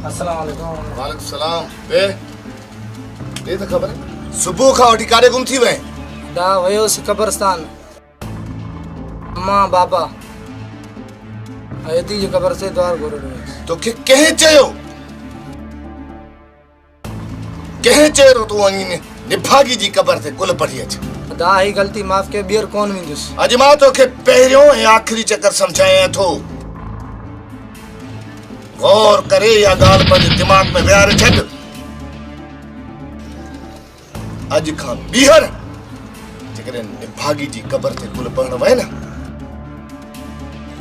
अस्सलाम वालेकुम। वालेकुम सलाम। बे ये तो खबर है सुबह का वठी कारे गुम थी वे दा वयोसि कब्रस्तान मां बाबा अयदी जी कब्र से द्वार गोरे तो के कहे चयो तू वनी निभागी जी कब्र ते कुल पढ़ी अच दा ही गलती माफ के बियर कौन विंदुस अज मां तो के पहिरियों ऐं आखिरी चक्कर समझाया थो गौर करे या गाल पर दिमाग में विहारे छड अज खां बीहर जेकॾहिं निभागी जी कब्र ते कुल पढ़ण वए न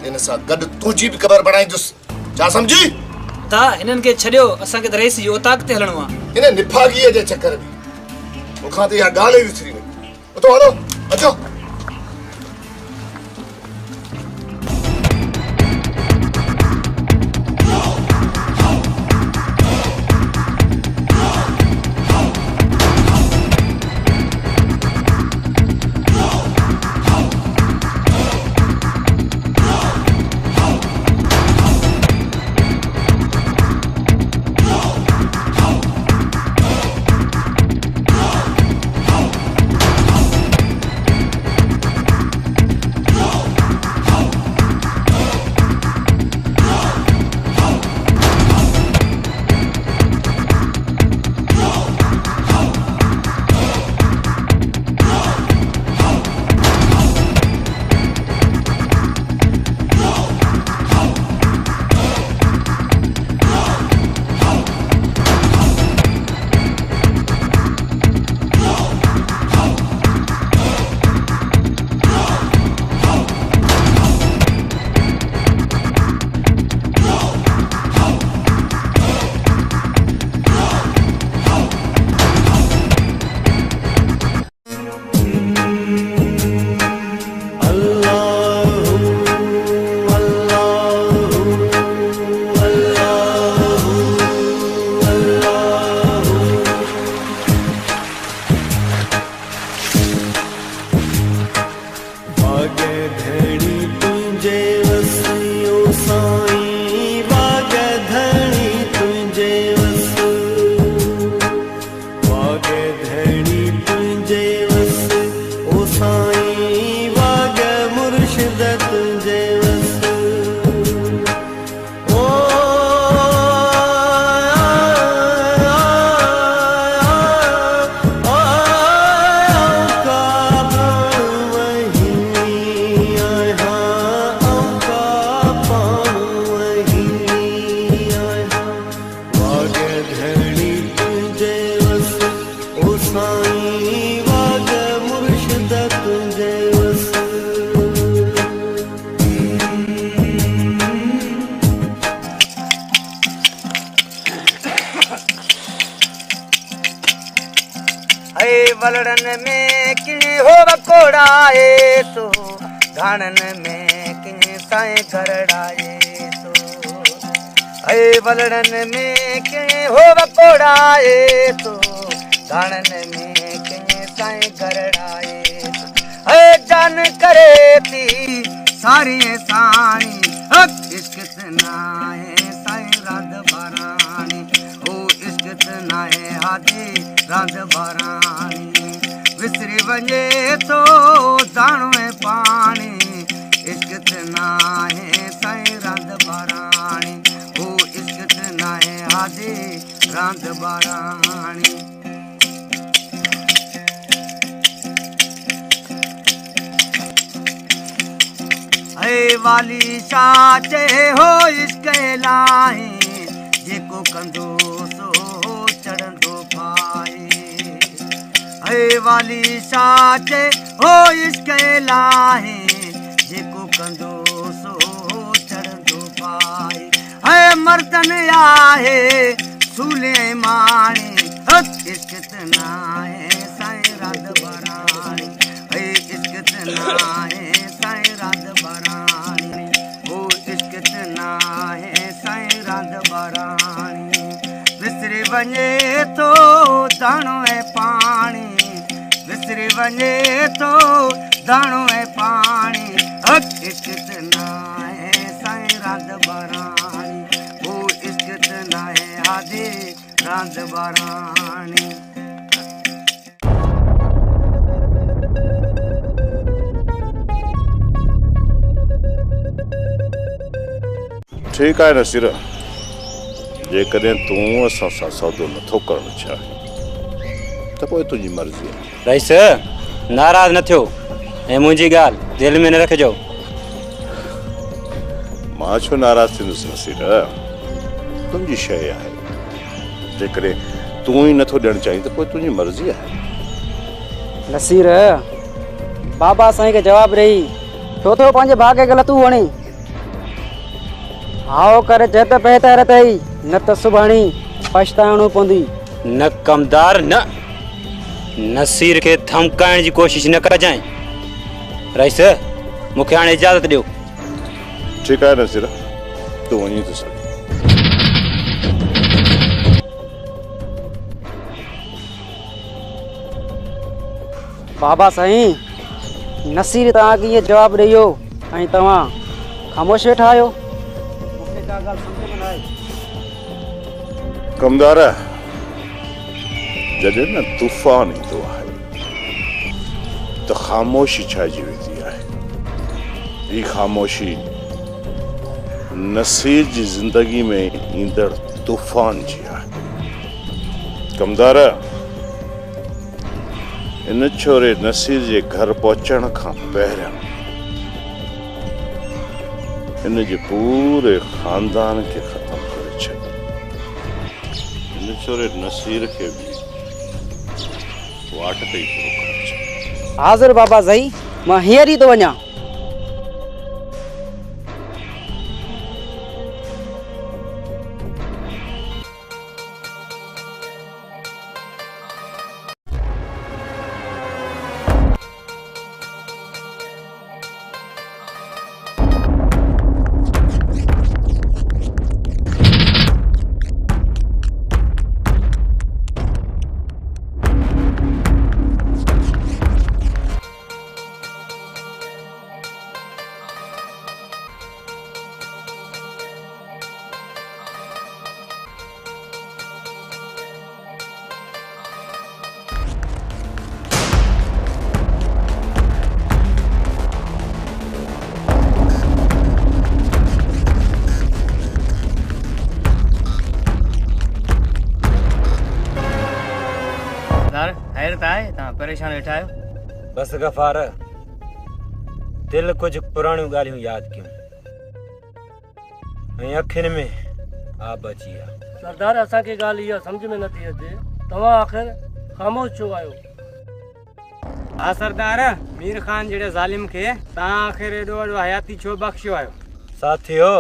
इन सां गॾु तुंहिंजी बि कब्र बणाईंदुसि छा सम्झी ता हिननि खे छॾियो असांखे त रईस जी ओताक ते हलणो आहे इन निभागीअ जे चक्कर में मूंखां त इहा ॻाल्हि ई विसरी वई उतो हलो अचो वलड़न में किने हो वकोड़ाए तो घाणन में किने साए गरड़ाए तो अए वलड़न में किने हो वकोड़ाए तो घाणन में किने साए गरड़ाए तो अए जान करे थी सारी सानी इश्क नाए साए रात बारानी ओ इश्क नाए हादी रात बारानी विसरी वञे तो दाणो ऐं पाणी इश्क नाहे साईं रांद बाराणी ओ इश्क नाहे हादी रांद बाराणी ऐ वाली साचे हो इश्क लाही जेको कंदो सो चढ़ंदो पाए ऐ वाली साचे हो इश्क लाहे जेको कंदो सो चढ़ंदो पाए ऐ मर्दन आहे सूले माणी इश्क नाहे साईं रांद बाराणी ऐ इश्क नाहे साईं रांद बाराणी ओ इश्क नाहे साईं रांद बाराणी विसरी वञे तो दाणो ऐं पाणी विसरी वञे तो दाणो ऐं पाणी इश्क नाहे साईं रांद बाराणी ओ इश्क नाहे दे रांद बारानी। ठीक है नसीर, जेकॾहिं तूं असां सां सौदो नथो करणु चाहीं त पोइ तुंहिंजी मर्ज़ी आहे। रईस नाराज़ न थियो ऐं मुंहिंजी ॻाल्हि दिलि में न रखिजो। मां छो नाराज़ थींदुसि नसीर, तुंहिंजी शइ आहे। जेकॾहिं तूं ई नथो ॾियणु चाहीं त पोइ तुंहिंजी मर्ज़ी आहे। नसीर बाबा साईं खे जवाबु ॾेई छो थो पंहिंजे भाउ खे ग़लति वणे। हाओ करे जत बहितर अथई, न त सुभाणे पछताइणो पवंदी। न कमदार न नसीर खे धमकाइण जी कोशिश न कजांइ। रईस मूंखे हाणे इजाज़त ॾियो। ठीकु आहे नसीर, तूं वञी थो सघीं। बाबा साईं नसीर तव्हांखे इहो जवाबु ॾेयो ऐं तव्हां ख़ामोश वेठा आहियो। मूंखे का ॻाल्हि सम्झ में न आई। कमदार, जॾहिं न तूफ़ान ईंदो आहे त ख़ामोशी छाइजी वेंदी आहे। ही ख़ामोशी नसीर जी ज़िंदगी में ईंदड़ तूफ़ान जी आहे। कमदार, इन छोरे नसीर जे घर पहुचण खां पहिरियों इन जे पूरे खानदान खे ख़त्म करे छॾियो। इन छोरे नसीर खे बि वाट ते ई पूरो करे छॾियो। हाज़िर बाबा साईं, मां हींअर ई थो वञा। हैरत आहे, तव्हां परेशान वेठा आहियो। बस गफ़ार, दिल कुछ पुराणियूं ॻाल्हियूं यादि कयूं ऐं अखियुनि में आब अची विया। सरदार, असांखे ॻाल्हि इहा सम्झ में नथी अचे, तव्हां आख़िर ख़ामोश छो आहियो? हा सरदार, मीर ख़ान जहिड़े ज़ालिम खे तव्हां आख़िर एॾो वॾो हयाती छो बख़्शियो आहियो? साथियो,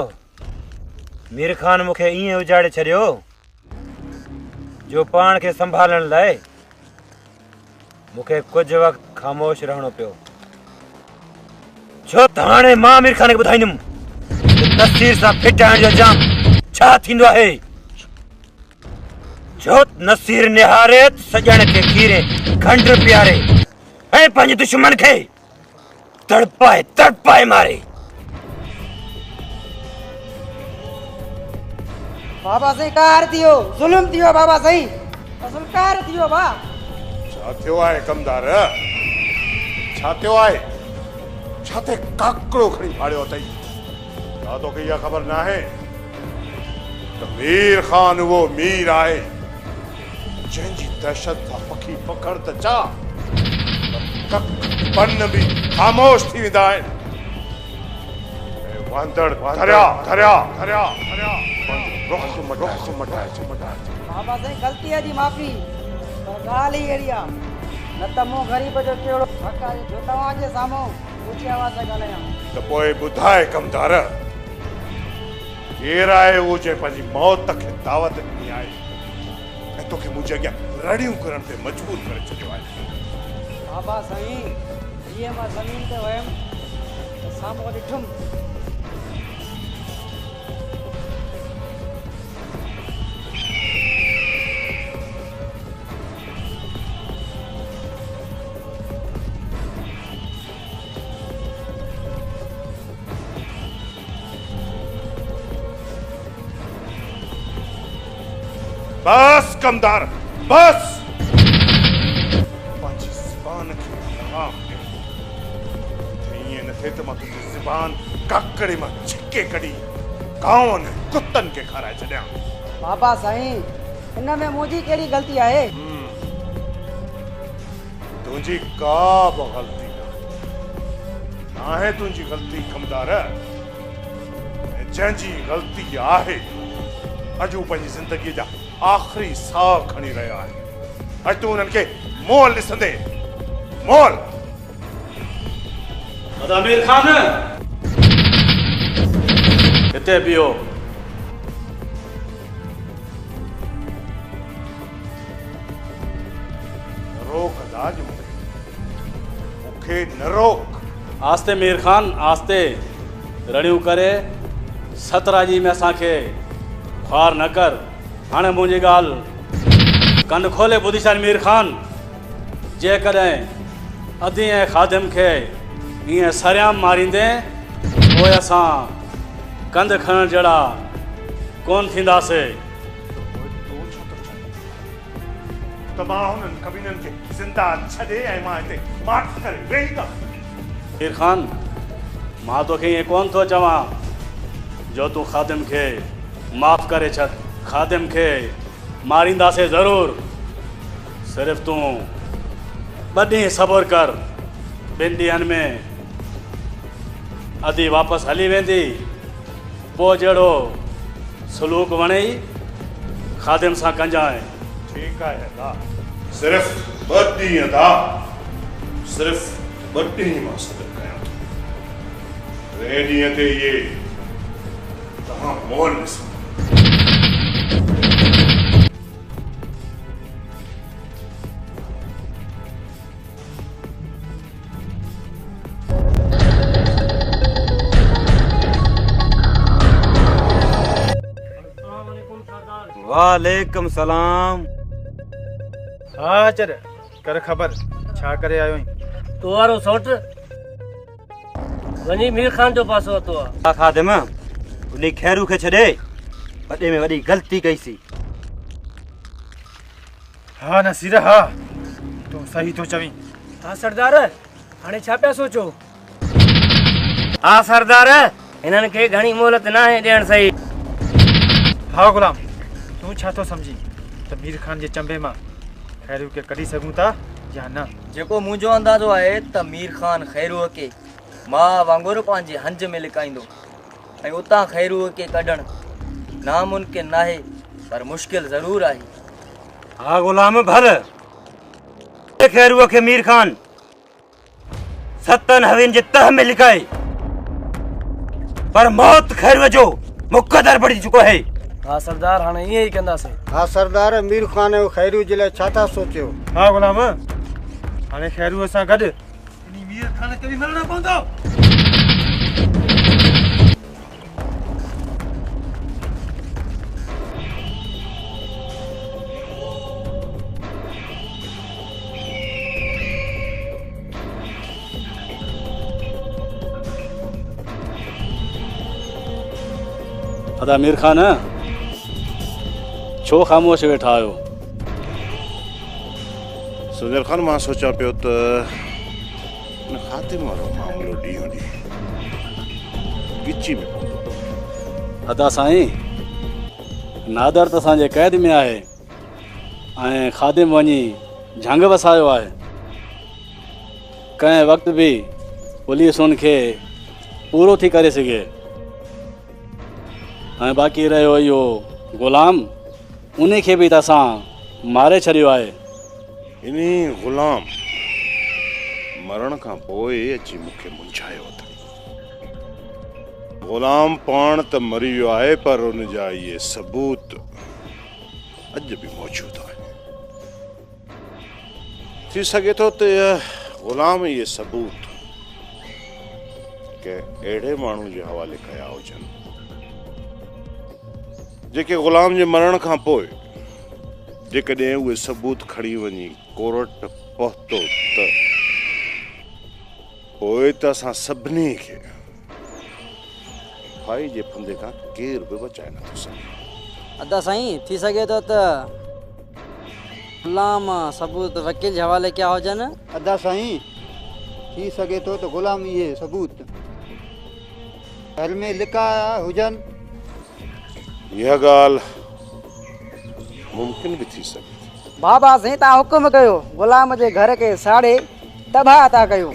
मीर ख़ान मूंखे ईअं उजाड़े छॾियो जो पाण खे संभालण लाइ मूंखे कुछ वक़्तु ख़ामोश रहणो पियो। छो त हाणे मां मीर ख़ान खे ॿुधाईंदुमि त नसीर सां फिटाइण जो जाम छा थींदो आहे। छो नसीर निहारे सॼण खे खीरे खंड पियारे ऐं पंहिंजे दुश्मन खे तड़पाए तड़पाए मारे। बाबा साईं कार थियो, ज़ुल्म थियो बाबा साईं, असुल कार थियो बा। छा थियो आहे कमदार? छा थियो आहे? छा ते काकड़ो खणी फाड़ियो अथई? छा तोखे इहा ख़बर न आहे त मीर ख़ान उहो मीर आहे जंहिंजी दहशत खां पखी पकड़ त चा पन बि ख़ामोश थी वेंदा आहिनि। वांदड़ धरिया धरिया धरिया धरिया रुख मटाए बाबा साईं ग़लतीअ जी माफ़ी, पर ॻाल्हि ई अहिड़ी आहे, न त मूं ग़रीब जो कहिड़ो हक़ आहे जो तव्हांजे साम्हूं ऊची आवाज़ सां ॻाल्हायां। त पोइ ॿुधाए कमदार, केरु आहे उहो जंहिं पंहिंजी मौत खे दावत ॾिनी आहे ऐं तोखे मुंहिंजे अॻियां रड़ियूं करण ते मजबूर करे छॾियो आहे? बाबा साईं, जीअं मां ज़मीन ते वियुमि त साम्हूं ॾिठुमि बस कमदार बस पंहिंजी ज़बान खे लगाम ॾे ईअं न थिए त मां तुंहिंजी ज़बान काकड़े मां छिके कढी गांवनि कुतनि खे खाराए छॾियां। बाबा साईं हिन में मुंहिंजी कहिड़ी ग़लती आहे? तुंहिंजी का बि ग़लती न आहे तुंहिंजी ग़लती कमदार। जंहिंजी ग़लती आहे अॼु पंहिंजी ज़िंदगीअ जा आख़िरी साह खणी रहियो आहे। अॼु तूं उन्हनि खे मोल ॾिसंदे मोल। आमिर खान हिते बीहो। रोक दाज मूंखे न रोक। आस्ते मीर खान आस्ते रड़ियूं करे सतराजी में असांखे ख्वार न कर। हाणे मुंहिंजी ॻाल्हि कन खोले ॿुधी छॾ मीर खान। जेकॾहिं अधी ऐं खादिम खे ईअं सरियाम मारींदे पोइ असां कंध खणण जहिड़ा कोन थींदासीं। त मां हुननि कमीननि खे ज़िंदा छॾे ऐं मां हिते माठ करे वेही मीर खान मां तोखे ईअं कोन थो चवां जो तूं खादिम खे माफ़ करे छॾ। खादिम खे मारींदासीं ज़रूरु। सिर्फ़ु तूं ॿ ॾींहं सब्र कर। ॿिनि ॾींहंनि में अधी वापसि हली वेंदी। पोइ जहिड़ो सलूक वणे खादिम सां कजांइ। ठीकु आहे दा। सिर्फ़ु 2 ॾींहं दा। सिर्फ़ु 2 ॾींहं मां सब्र कयां थो। 3 ॾींहं ते इहे तव्हां मोल ॾिसो। वालेकुम सलाम। हाँ चर कर ख़बर छा करे आयो तो वारो सोट वनी मीर खान जो पासो तो आ खादिम उन खैरू खे छॾे वॾे में वॾी ग़लती कईसी। हाँ नसीर हाँ तूं सही तो चवीं। हाँ सरदार हाणे छा पिया सोचो? हाँ सरदार हिननि खे घणी मोहलत न आहे ॾियण सही। हाँ गुलाम तूं छा थो सम्झी त मीर खान जे चंबे मां खैरू खे कढी सघूं था या न? जेको मुंहिंजो अंदाज़ो आहे त मीर खान खैरूअ खे मां वांगुरु पंहिंजे हंज में लिकाईंदो ऐं उतां खैरूअ खे कढणु नामुमकिन नाहे पर मुश्किल ज़रूरु आहे। हाँ गुलाम भर खैरूअ खे मीर खान 7 हवियुनि जे तह में लिकाए पर मौत खैरूअ जो मुक़दर पड़ी चुको है। हाँ सरदार हाणे ईअं ई कंदासीं। हाँ सरदार मीर खान खैरू जे लाइ छा था सोचियो? हाँ गुलाम हाणे खैरूअ सां गॾु इन मीर खान खे बि मरणो पवंदो। अदा मीर खान छो ख़ामोश वेठा आहियो? सुजल खान मां सोचां पियो त खातिम वारो मामलो ॾींहों ॾींहुं गिची में पवंदो। अदा साईं नादर त असांजे क़ैद में आहे ऐं खादिम वञी झंग वसायो आहे। कंहिं वक़्तु बि पुलिस उनखे पूरो थी करे सघे। ऐं बाक़ी रहियो इहो ग़ुलाम उन खे बि त असां मारे छॾियो आहे। इन्ही ग़ुलाम मरण खां पोइ अची मूंखे मुंझायो अथई। ग़ुलाम पाण त मरी वियो आहे पर उन जा इहे सबूत अॼु बि मौजूदु आहिनि। थी सघे थो त ग़ुलाम इहे सबूत कंहिं अहिड़े माण्हू जे हवाले कया हुजनि जेके ग़ुलाम जे मरण खां पोइ जेकॾहिं उहे सबूत खणी वञी कोर्ट पहुतो त पोइ त असां सभिनी खे फाई जे फंदे खां केर बि बचाए नथो सघे अदा साईं थी सके तो गुलाम सबूत वकील जे हवाले क्या हुजनि। अदा साईं थी सके तो गुलाम इहे सबूत घर में लिखा हुजनि। यह ॻाल्हि मुमकिन भी थी सके। बाबा साईं तव्हां हुकुम कयो गुलाम जे घर खे साड़े तबाह था कयो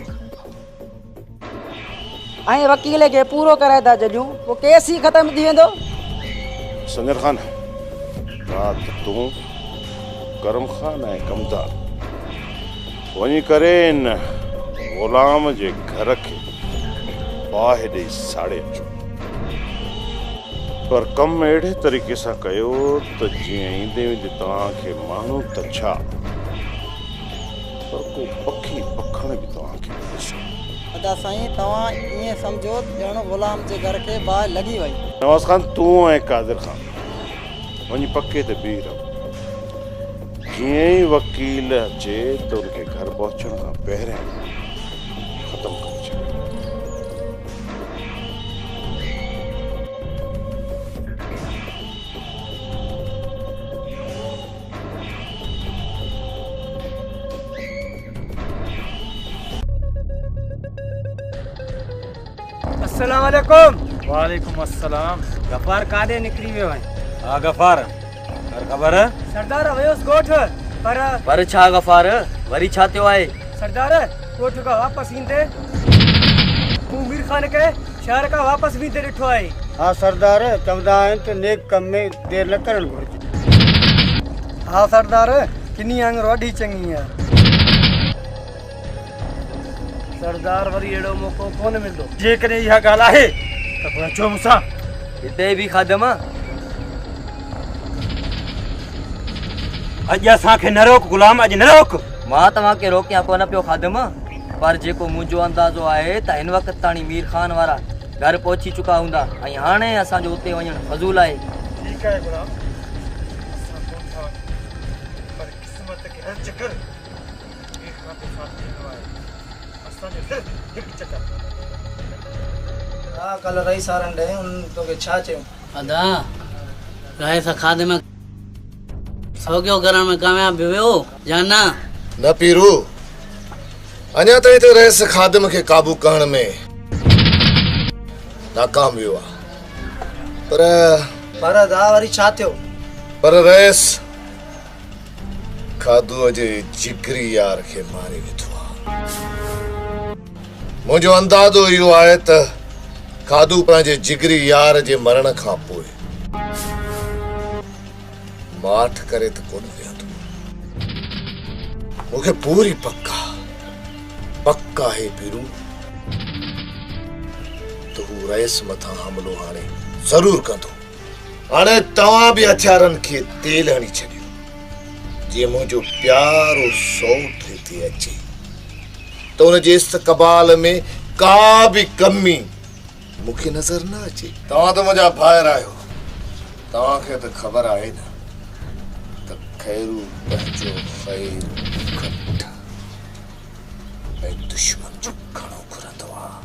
ऐं वकील खे पूरो कराए था छॾियूं पोइ केस ई ख़तम थी वेंदो। संगर खान रात तूं करम खान ऐं कमदार वञी करे इन ग़ुलाम जे घर खे बाहि ॾेई साड़े अचो पर कम अहिड़े तरीक़े सां कयो त जीअं ईंदे वेंदे तव्हांखे माण्हू त छा पर को पखी पखण बि तव्हांखे न ॾिसो। अदा साईं तव्हां ईअं सम्झो ॼण गुलाम जे घर खे बाहि लॻी वई। नवाज़ खान तूं ऐं कादिर खान वञी पके ते बीह रहो। जीअं ई वकील अचे त उनखे घर पहुचण खां पहिरियों ख़तम करे छॾियो। अस्सलाम वालेकुम। वालेकुम अस्सलाम। गफ़ार काॾे निकिरी वियो आहे? हा गफ़ार ख़बर सरदार वयोसि ॻोठ पर छा गफ़ार वरी छा थियो आहे? सरदार ॻोठ खां वापसि ईंदे मूं मीर खान खे शहर खां वापसि वींदे ॾिठो आहे। हाँ सरदार चवंदा आहिनि त नेक कम में देरि न करणु घुरिजे। हा सरदार किनी आंगुर वॾी चङी आहे। सरदार वरी अहिड़ो मौक़ो कोन मिलंदो। जेकॾहिं इहा ॻाल्हि आहे त पोइ अचो मूंसां। हिते बि खादम अॼु असांखे न रोक गुलाम अॼु न रोक। मां तव्हांखे रोकियां कोन पियो खादम पर जेको मुंहिंजो अंदाज़ो आहे त हिन वक़्तु ताणी मीर खान वारा घर पहुची चुका हूंदा ऐं हाणे असांजो उते वञणु फज़ूल आहे। ठीकु आहे गुलाम असां कोन था वञूं पर क़िस्मत खे हर चकर मीर खान जो साथ ॾिनो आहे। असांजो सिर्फ़ु हिकु चकर। हा कल्ह रही सारनि ॾे उन तोखे छा चयो? अदा राय सां खाधे में सौगियो करण में कामयाब वियो या न? न पीरू अञा ताईं त रहिस खादिम खे काबू करण में नाकाम वियो आहे पर दा वरी छा थियो? पर रहिस खादूअ जे जिगरी यार खे मारे विधो आहे। मुंहिंजो अंदाज़ो इहो आहे त खादू पंहिंजे जिगरी यार जे मरण खां पोइ माठ करे त कोन वेहंदो। मूंखे पूरी पक्का है पीरू त हू रइस मथां हमलो हाणे ज़रूर कंदो। हाणे तव्हां बि हथियारनि खे तेल हणी छॾियो जीअं मुंहिंजो प्यारो सौट हिते अचे त हुनजे इस्तक़बाल में का बि कमी मूंखे नज़र न अचे। तव्हां त मुंहिंजा भाइर आहियो तव्हांखे त ख़बर आहे न त खैरू पंहिंजो ख़ैर घट ऐं दुश्मन जो घणो घुरंदो आहे।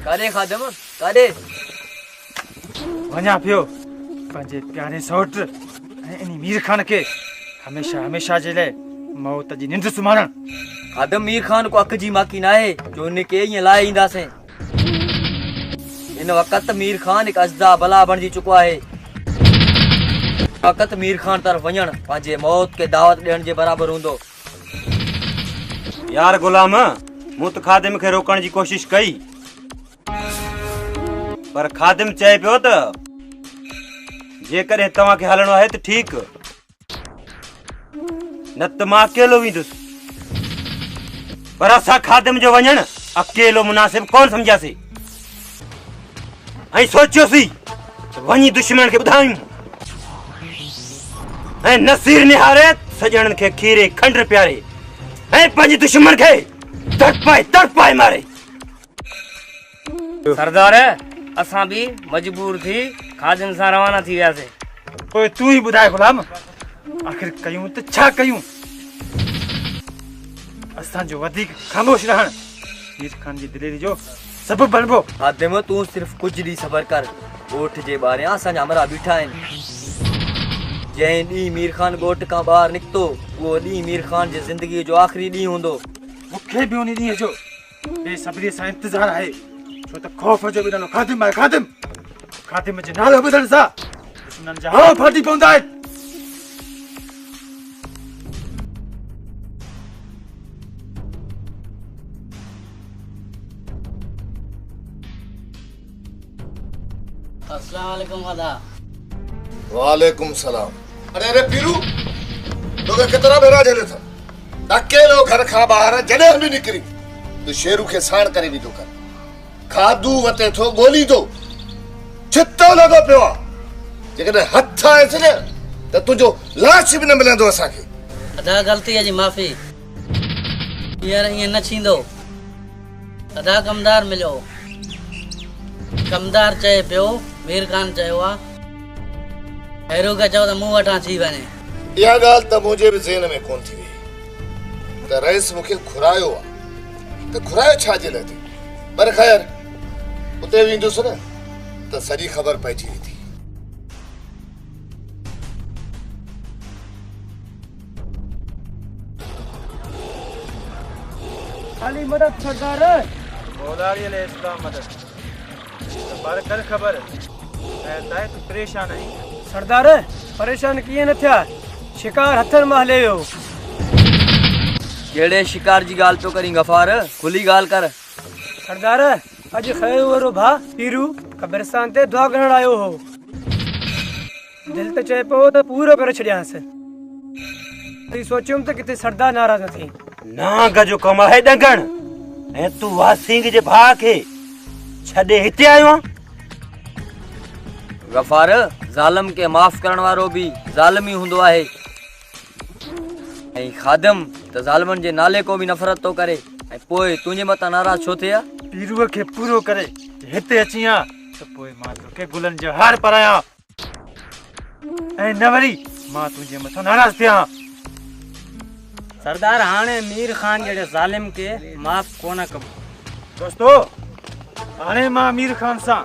काॾे खादम काॾे वञा पियो पंहिंजे प्यारे सौट ऐं इन मीर खान खे हमेशह हमेशह जे लाइ मौत जी निंड सुम्हारण। खादम मीर खान को अख जी माकी न आहे जो हुनखे ईअं लाहे ईंदासीं। हिन वक़्तु मीर खान हिकु अज़दा बला बणिजी चुको आहे। वक़्तु मीर खान तरफ़ वञणु पंहिंजे मौत खे दावत ॾियण जे बराबरि हूंदो। यार गुलाम मूं त खादिम खे रोकण जी कोशिश कई पर खादिम चए पियो त जेकॾहिं तव्हांखे हलणो आहे त ठीकु न त मां अकेलो वेंदुसि पर असां खादिम जो वञणु अकेलो मुनासिब कोन सम्झियासीं ऐं सोचियोसीं वञी दुश्मन खे ॿुधायूं ऐं नसीर निहारे सॼणनि खे खीरे खंड प्यारे ऐं पंहिंजे दुश्मन खे तड़पाए मारे। सरदार असां भी मजबूर थी खादिम सां रवाना थी वियासीं। पोइ तूं ई ॿुधाए गुलाम, आख़िर कयूं त छा कयूं? असांजो वधीक ख़ामोश रहण मीर खान जी दिलेरी जो सबबु बणबो। खादिम तूं सिर्फ़ कुछ ॾींहं सबर कर। ॻोठ जे ॿाहिरियां असांजा हमरा बीठा आहिनि। जंहिं ॾींहुं मीर खान ॻोठ खां ॿाहिरि निकितो उहो ॾींहुं मीर खान जी ज़िंदगीअ जो आख़िरी ॾींहुं हूंदो। मूंखे बि उन ॾींहं जो बेसब्रीअ सां इंतज़ारु आहे, छो त ख़ौफ़ जो बि नालो खादिम आहे। खादिम जे नालो ॿुधण सां दुश्मननि जा हाव फाटी पवंदा आहिनि। अस्सलाम वालेकुम वादा। वालेकुम सलाम। अरे पीरू तोखे केतिरा भेरा झेले था? अकेलो घर खां ॿाहिरि जॾहिं बि निकिरी तूं शेरू खे साण करे विधो कर। खाधू वते थो ॻोल्ही थो, छितो लॻो पियो आहे। जेकॾहिं हथ आयसि न त तुंहिंजो लाश बि न मिलंदो असांखे। अदा ग़लतीअ जी माफ़ी। हींअर ईअं न थींदो। अदा कमदार मिलियो। कमदार चए पियो मीर खान चयो आहे खैरू खे चओ त मूं वटां थी वञे। इहा ॻाल्हि त मुंहिंजे बि ज़हन में कोन थी हुई त रईस मूंखे घुरायो आहे, त घुरायो छा जे लाइ थी? पर ख़ैर उते वेंदुसि न त सॼी ख़बर पइजी वेंदी। खाली मदद सरदार। मौलारी अले इस्लाम मदद। पर कर ख़बर ऐं दाए तूं परेशान आहीं। सरदार परेशान कीअं न थिया, शिकार हथनि मां हले वियो। कहिड़े शिकार जी ॻाल्हि पियो करीं गफ़ार? खुली ॻाल्हि कर। सरदार अॼु खैरू वारो भाउ पीरू कब्रिस्तान ते दुआ करण आयो हो। दिलि त चए पियो त पूरो करे छॾियांसि। सोचियुमि त किथे सरदार नाराज़ न थी। नांग जो कमु आहे ॾंगण, ऐं तूं वासिंग जे भाउ खे छॾे हिते आयो आहीं। गफ़ार ज़ालिम खे माफ़ करण वारो भी ज़ालिम ई हूंदो आहे। ऐं खादिम त ज़ालिमनि जे नाले को भी नफ़रत थो करे, ऐं पोइ तुंहिंजे मथां नाराज़ छो थिया? पीरूअ खे पूरो करे हिते अची आ त पोइ मां तोखे गुलनि जो हार पारायां, ऐं न वरी मां तुंहिंजे मथां नाराज़ थियां। सरदार हाणे मीर खान जहिड़े ज़ालिम खे माफ़ कोन कबो। दोस्तो हाणे मां मीर खान सां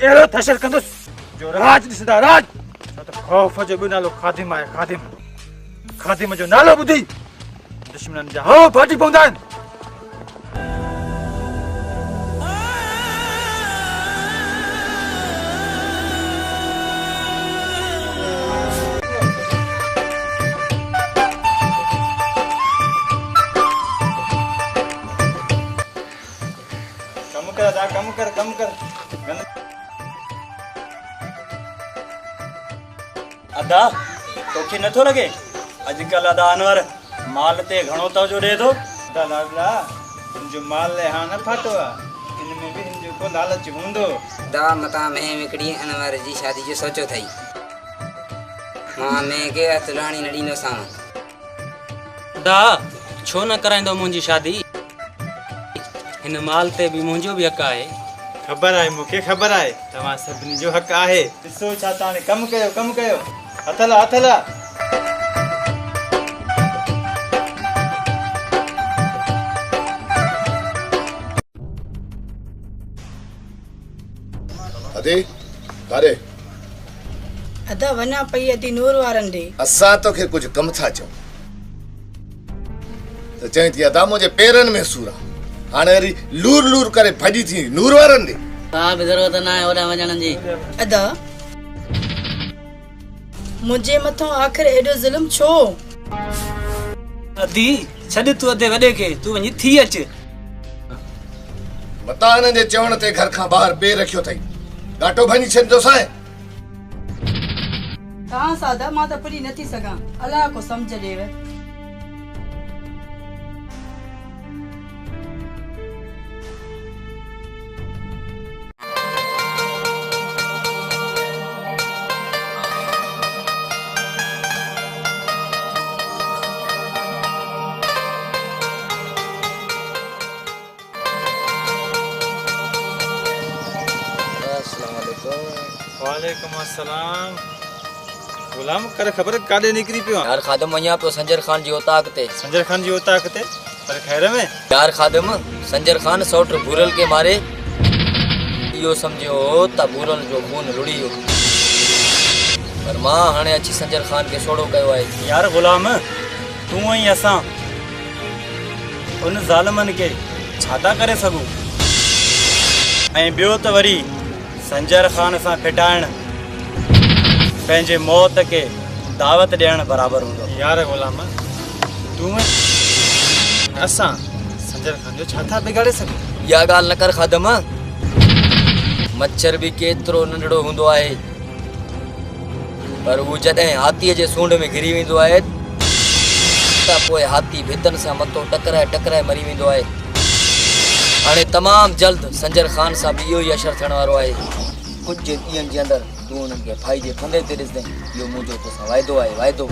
अहिड़ो थशर कंदुसि जो राज ॾिसंदा राज। छो त ख़ौफ़ जो बि नालो खादिम आहे। खादिम जो नालो ॿुधी दुश्मननि जा हाव फाटी पवंदा आहिनि। कम कर अदा तोखे नथो लॻे अॼुकल्ह अदा अनवर माल ते घणो तवजो ॾिए थो? लाडला हिनजो माल हा न फाटो आहे, इनमें बि हिनजो को लालच हूंदो। दा मता में हिकिड़ी अनवर जी शादी जो सोचो थई। मां में के हथ लाणी न ॾींदो सां। दा छो न कराईंदो मुंहिंजी शादी? हिन माल ते बि मुंहिंजो बि हक़ आहे। ख़बर आहे मूंखे ख़बर आहे तव्हां सभिनी जो हक़ आहे। ॾिसो छा त हाणे कमु कयो हथला। अदे कारे अदा वञा पई अदी नूर वारनि ॾे। असां तोखे कुझु कमु था चऊं त चई थी अदा मुंहिंजे पेरनि में सूर आहे, हाणे वरी लूर करे भॼी थी नूर वारनि ॾे। का बि ज़रूरत न आहे होॾां वञण जी। अदा मुंहिंजे मथां आख़िर एॾो ज़ुल्म छो? अदी छॾ तूं अदे वॾे खे, तूं वञी थी अच। मता हिन जे चवण ते घर खां ॿाहिरि ॿे रखियो अथई, ॾाढो भञी छॾींदोसांइ। तव्हां सादा मां त पुरी नथी सघां, अलाह को सम्झ ॾेव। वालेकुम अस्सलाम। गुलाम करे खबर काडे निकरी पियो? यार खादम वઅહીંયા तो संजर खान जी होता कते। संजर खान जी होता कते पर खैर में यार खादम संजर खान सौट भूरल के मारे यो समझो ता भूरल जो खून लुड़ियो पर मां हाने अच्छी संजर खान के सोड़ो कयो है। यार गुलाम तू ही असा उन जालिमन के छाता करे सगू ऐं बियो त वरी संजर खान सां फिटाइण पंहिंजे मौत के दावत ॾियण बराबर हूंदो। यार गुलाम तू असां संजर खान जो छा था बिगाड़े सघूं? या ॻाल्हि न कर खादम मच्छर भी केतिरो नंढड़ो हूंदो आहे पर वो जॾहिं हाथीअ जे सूंड में घिरी वेंदो आहे त पोइ हाथी भितनि सां मथो टकराए टकराए मरी वेंदो आहे। हाणे तमामु जल्द संजर खान सां बि इहो ई असरु थियण वारो आहे। कुझु ॾींहंनि जे अंदरि तूं उन्हनि खे भाई जे फंदे ते ॾिसंदे। इहो मुंहिंजो तोसां वाइदो आहे, वाइदो।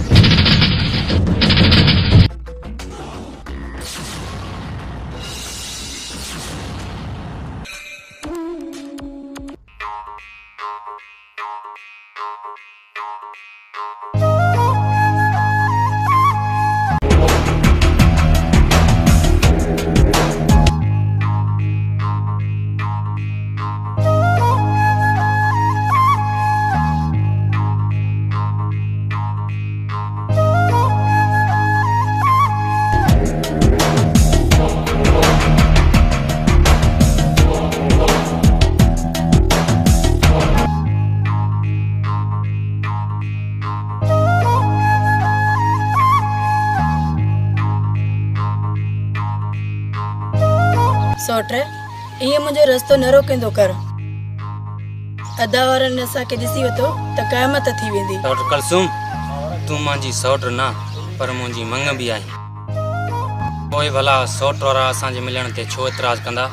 सोटे ये मुझे रस्तो न रोकेंदो कर। अदा वारनि असांखे ॾिसी वतो त क़यामत थी वेंदी। डॉक्टर कलसूम तू मुंहिंजी सौट न पर मुंहिंजी मंग बि आई। पोइ भला सौट वारा असांजे मिलण ते छो एतिराज़ कंदा?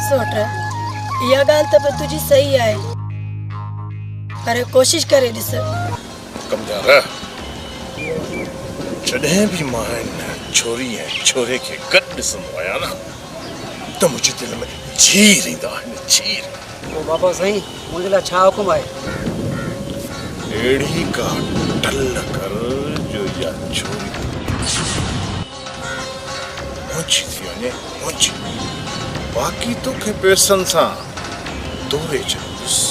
सोट इहा ॻाल्हि त पर तुंहिंजी सही आहे पर कोशिश करे ॾिस। कमदार जॾहिं बि मां छोरी ऐं छोरे खे गॾु ॾिसंदो आहियां न त मुंहिंजे दिलि में चीर ईंदा आहिनि, चीर। ओ बाबा साईं मुंहिंजे लाइ छा हुकुम आहे? अहिड़ी का टल कर जो इहा छोरी मुंहिंजी थी वञे, मुंहिंजी। बाक़ी तोखे पैसनि सां तोरे छॾींदुसि,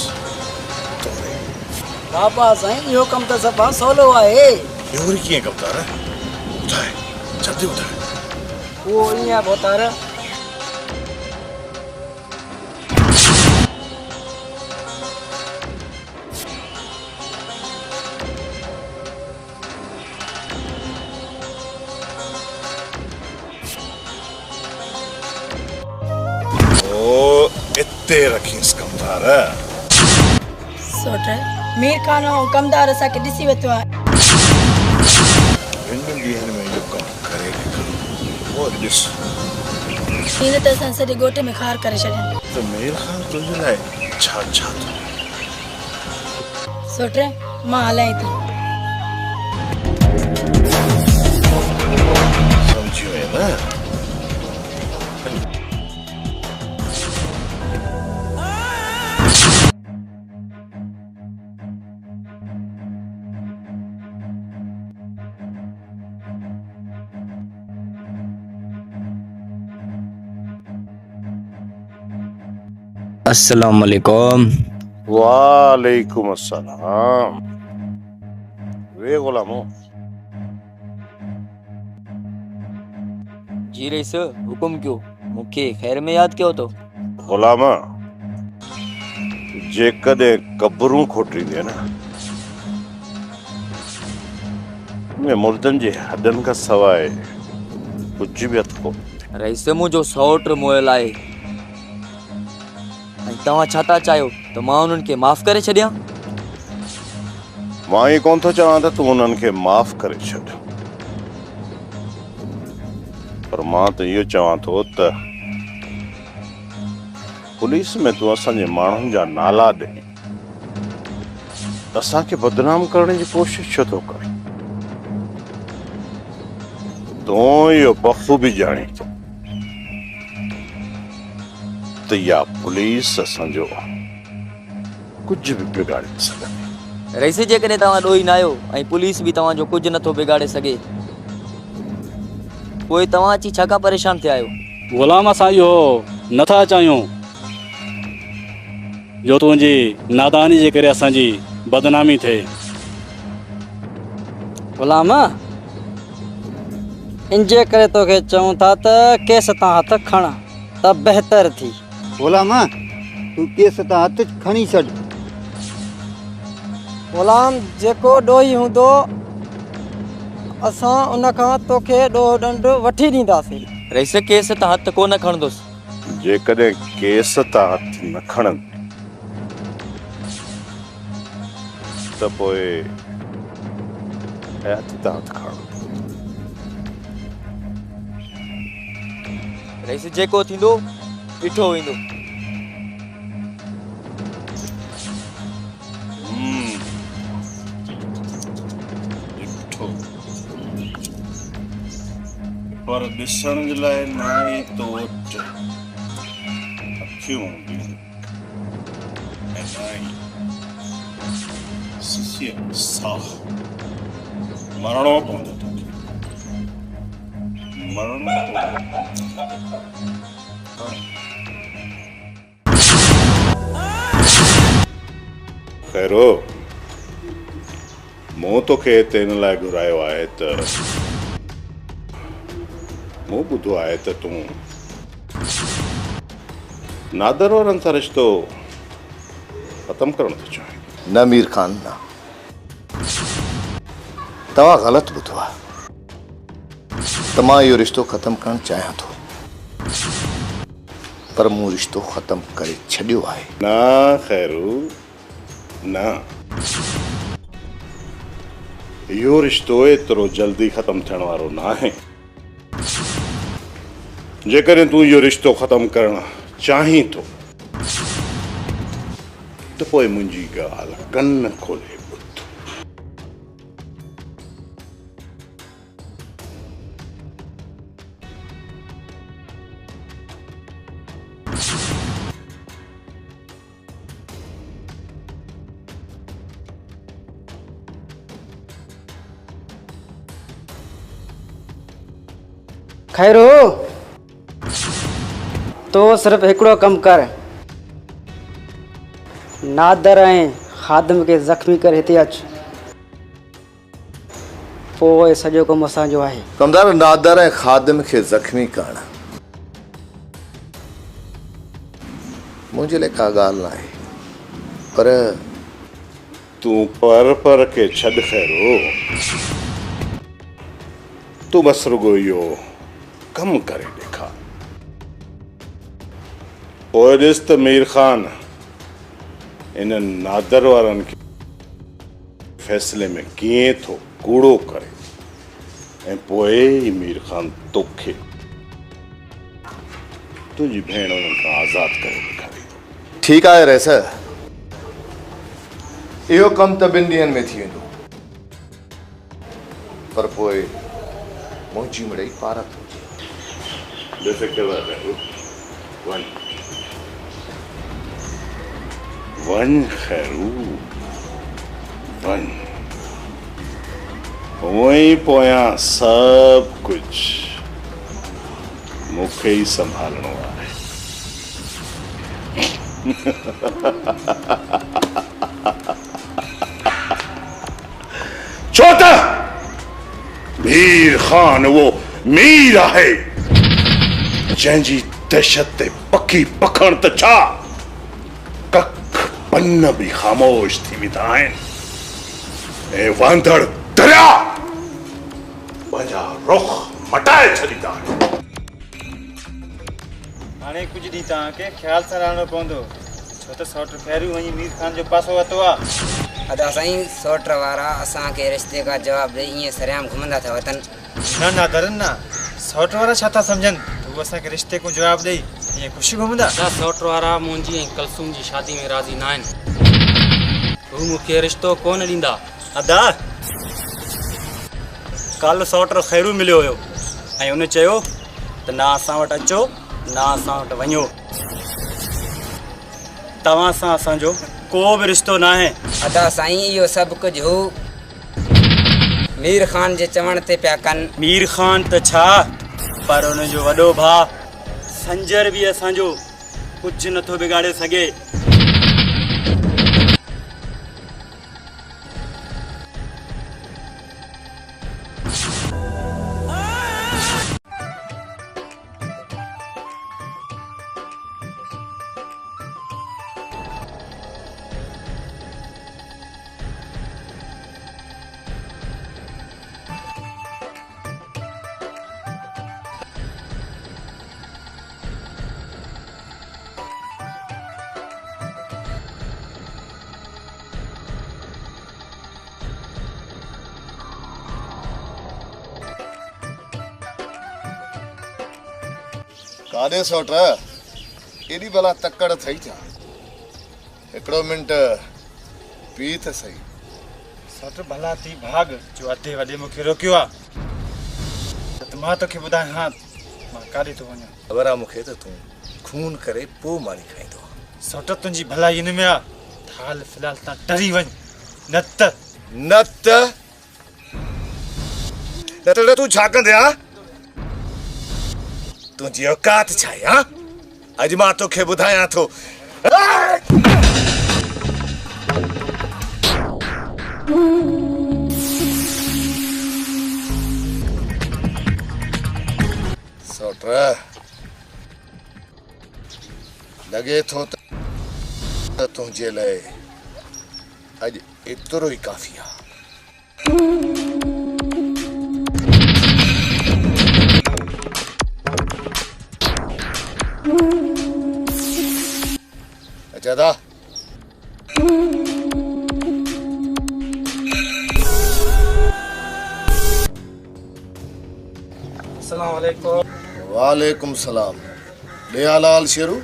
तोरे। बाबा साईं इहो कमु त सफ़ा सवलो आहे। इहो वरी कीअं कमदार? ॿुधाए, जल्दी ॿुधाए। उहो ईअं आहे बोतार इते रखीस कमदार। सोट मीर खान ऐं कमदार असांखे ॾिसी वतो आहे। ॿिनि ॾींहंनि में इहो कमु करे ॾेखारो, पोइ ॾिस। हिन त असां सॼे ॻोठ में खार करे छॾियनि। त मीर खान तुंहिंजे लाइ छा छा थो? सोट मां हलाए थी। समझी वई न? अस्सलाम वालेकुम। वालेकुम अस्सलाम। वे गुलामो। जी रईस हुकुम क्यों? मूंखे ख़ैर में याद कयो तो? गुलाम जेकॾहिं कब्रूं खोटींदे न में मुर्दनि जे हॾनि खां सवाइ कुझु बि हथ कोन। रईस मुंहिंजो सौट मोयल आहे ऐं तव्हां छा था चाहियो त मां उन्हनि खे माफ़ करे छॾियां? मां ई कोन थो चवां त तूं उन्हनि खे माफ़ करे छॾ, पर मां त इहो चवां थो त पुलिस में तूं असांजे माण्हुनि जा नाला ॾेई असांखे बदनाम करण जी कोशिश छो थो करे? तो यो बखूबी जानी तो या पुलिस असांजो कुछ भी बिगाड़े सके। रईस जेकॾहिं तव्हां ॾोही न आहियो ऐं पुलिस बि तव्हांजो कुझु नथो बिगाड़े सघे पोइ तव्हां अची छा खां परेशान थिया आहियो? गुलाम असां इहो नथा चाहियूं जो तुंहिंजी नादानी जे करे असांजी बदनामी थिए। गुलाम इनजे करे तोखे चऊं था त केस तां हथ खण त बहितर थी। गुलाम तूं केस तां हथ खणी छॾ। गुलाम जेको ॾोही हूंदो असां उन खां तोखे ॾोह ॾंड वठी ॾींदासीं। रईस केस तां हथ कोन खणंदुसि। जेकॾहिं केस तां हथ न खणनि त पोइ हथ तां हथ खणो। रईस जेको थींदो ॾिठो वेंदो। पर ॾिसण जे लाइ न ई तो वटि अखियूं हूंदियूं ऐं न ई सिसिया साह। मरणो पवंदो तोखे, मरणो खैरो मूं तोखे हिते हिन लाइ घुरायो आहे त मूं ॿुधो आहे त तूं नादर वारनि सां रिश्तो ख़तमु करणु थो चाहीं। न मीर खान न, तव्हां ग़लति ॿुधो आहे। त मां इहो रिश्तो ख़तमु करणु चाहियां थो पर मूं रिश्तो ख़तमु करे छॾियो आहे। न खैरू न, इहो रिश्तो एतिरो जल्दी ख़तमु थियण वारो न आहे। जेकॾहिं तूं इहो रिश्तो ख़तमु करणु चाहीं थो त पोइ मुंहिंजी ॻाल्हि कन खोले ॿुध। खैरो तो सिर्फ़ हिकिड़ो कमु कर, नादर ऐं ख़ादिम खे ज़ख़्मी करे हिते अच, पोइ सॼो कमु असांजो आहे। कमदार नादर ऐं ख़ादिम खे ज़ख़्मी करणु मुंहिंजे लाइ का ॻाल्हि न आहे पर तूं पर के छॾ खैरो, तूं बस रुगो इहो कमु करे ॾेखार। पोइ ॾिस त मीर खान इन नादर वारनि खे फ़ैसिले में कीअं थो कूड़ो करे ऐं पोइ मीर खान तोखे तुंहिंजी भेण उन्हनि खां आज़ादु करे ॾेखारींदो। ठीकु आहे रईस, इहो कमु त 2 ॾींहंनि में थी वेंदो पर पोइ मुंहिंजी मिड़ई पार वञ खैरू वञ, उहो पोयां सभु कुझु मूंखे ई संभालणो आहे। छो त मीर खान वो मीर आहे जंहिंजी दहशत ते पकी पखण त छा कख पन बि ख़ामोश थी वेंदा आहिनि ऐं वांदड़ दरिया पंहिंजा रुख मटाए छॾींदा आहिनि। हाणे कुझु ॾींहुं तव्हांखे ख़्याल सां रहणो पवंदो छो त सौट खैरू वञी मीर खान जो पासो वरितो आहे। अदा साईं सौट वारा असांखे रिश्ते का जवाब ॾेई ईअं सरियाम घुमंदा था वतन। न दरन न, सौट वारा छा था सम्झनि तूं असांखे रिश्ते को जवाब ॾेई ईअं ख़ुशी घुमंदा। सौट वारा मुंहिंजी ऐं कलसूम जी शादी में राज़ी न आहिनि, हू मूंखे रिश्तो कोन ॾींदा। अदा कल सौट खैरू मिलियो हुयो, ऐं उन चयो त ना असां वटि अचो ना असां वटि वञो। तव्हां सां असांजो को बि रिश्तो न आहे। अदा साईं इहो सभु कुझु हू मीर ख़ान जे चवण ते पिया कनि। मीर ख़ान त छा, पर उनजो वॾो भाउ संजर बि असांजो कुझु नथो बिगाड़े सघे। काॾे सौट एॾी भला तकड़ थई छा? हिकिड़ो मिंट पी त सही। सट भला थी भाग जो अधे वॾे मूंखे रोकियो आहे त मां तोखे ॿुधायां हा मां काॾे थो वञा। ख़बर आहे मूंखे त तूं खून करे पोइ माणी खाईंदो। सट तुंहिंजी भलाई हिन में आहे त हाल फ़िलहाल तव्हां डरी वञ न त तूं छा कंदे हा? तुंहिंजी औकात छा आहे हा? अॼु मां तोखे ॿुधायां थो। सौट लॻे थो त तुंहिंजे लाइ अॼु एतिरो ई काफ़ी आहे। ज्यादा अस्सलाम वालेकुम। वालेकुम सलाम। दयालाल शेरू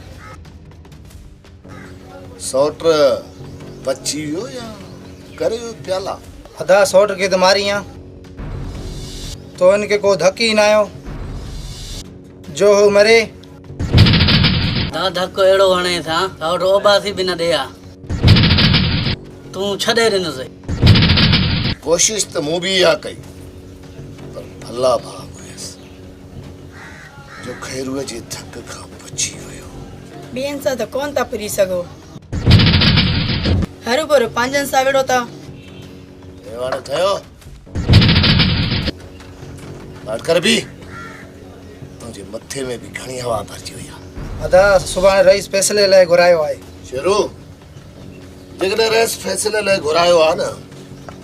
सौट बची वियो या करे वियो प्याला? अदा सौट के तो मारी या तो इनके को धक ही ना आयो जो हो मरे ता धक्को अहिड़ो हणे था सौट ओबासी बि न ॾिया तूं छॾे ॾिनसि। कोशिश त मूं बि इहा कई पर भला भाउ हुयसि जो खैरूअ जे धक खां बची वियो। ॿियनि सां त कोन था फिरी सघो हरू भरू पंहिंजनि सां विड़ो था। हाणे ठहियो हट कर बि तुंहिंजे मथे में बि घणी हवा भरिजी वई आहे। अदा सुभाणे रईस फैसले लाइ घुरायो आहे। शेरू जेकॾहिं रईस फैसले लाइ घुरायो आहे न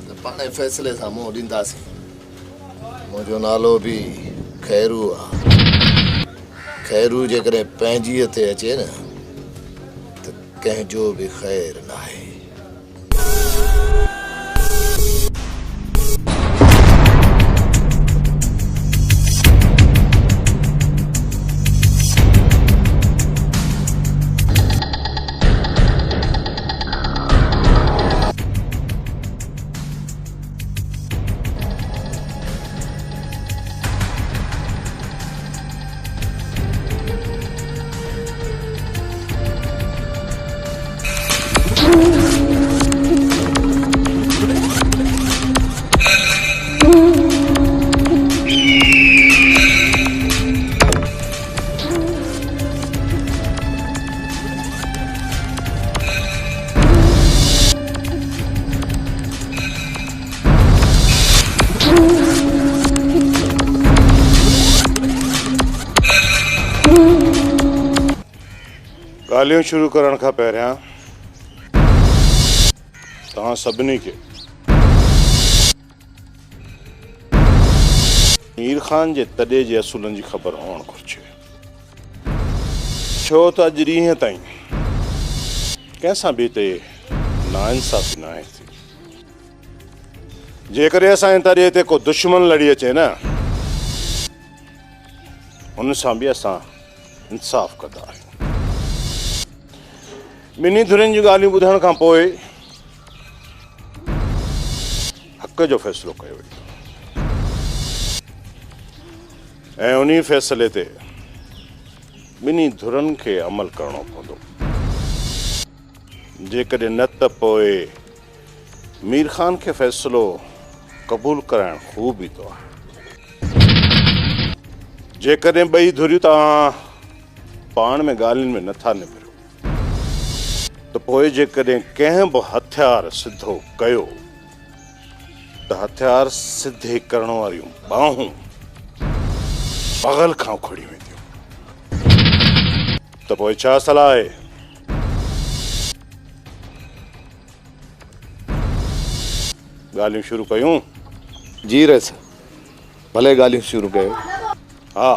त पाण फैसले सां मुंहुं ॾींदासीं। मुंहिंजो नालो बि खैरू आहे। खैरू जेकॾहिं पंहिंजीअ ते अचे न त कंहिंजो बि ख़ैर न आहे। ॻाल्हियूं शुरू करण खां पहिरियां तव्हां सभिनी खे मीर ख़ान जे तॾे जे असूलनि जी ख़बर हुअणु घुरिजे। छो त अॼु ॾींहं ताईं कंहिंसां बि हिते नाइंसाफ़ी न आहे थी। जेकॾहिं असांजे तॾे ते को दुश्मन लड़ी अचे न हुन सां बि असां इंसाफ़ कंदा आहियूं। ॿिन्ही धुरियुनि जूं ॻाल्हियूं ॿुधण खां पोइ हक़ जो फ़ैसिलो कयो वेंदो। ऐं उन्ही फ़ैसिले ते ॿिन्ही धुरनि खे अमल करणो पवंदो। जेकॾहिं न त पोइ मीर ख़ान खे फ़ैसिलो क़बूल कराइण ख़ूब ईंदो आहे। जेकॾहिं ॿई धुरियूं तव्हां पाण में ॻाल्हियुनि में नथा निबिरो त पोइ जेकॾहिं कंहिं बि हथियार सिधो कयो त हथियार सिधे करण वारियूं ॿाहूं बग़ल खां उखड़ी वेंदियूं। त पोइ छा सलाह आहे? ॻाल्हियूं शुरू कयूं? जी रस भले ॻाल्हियूं शुरू कयो। हा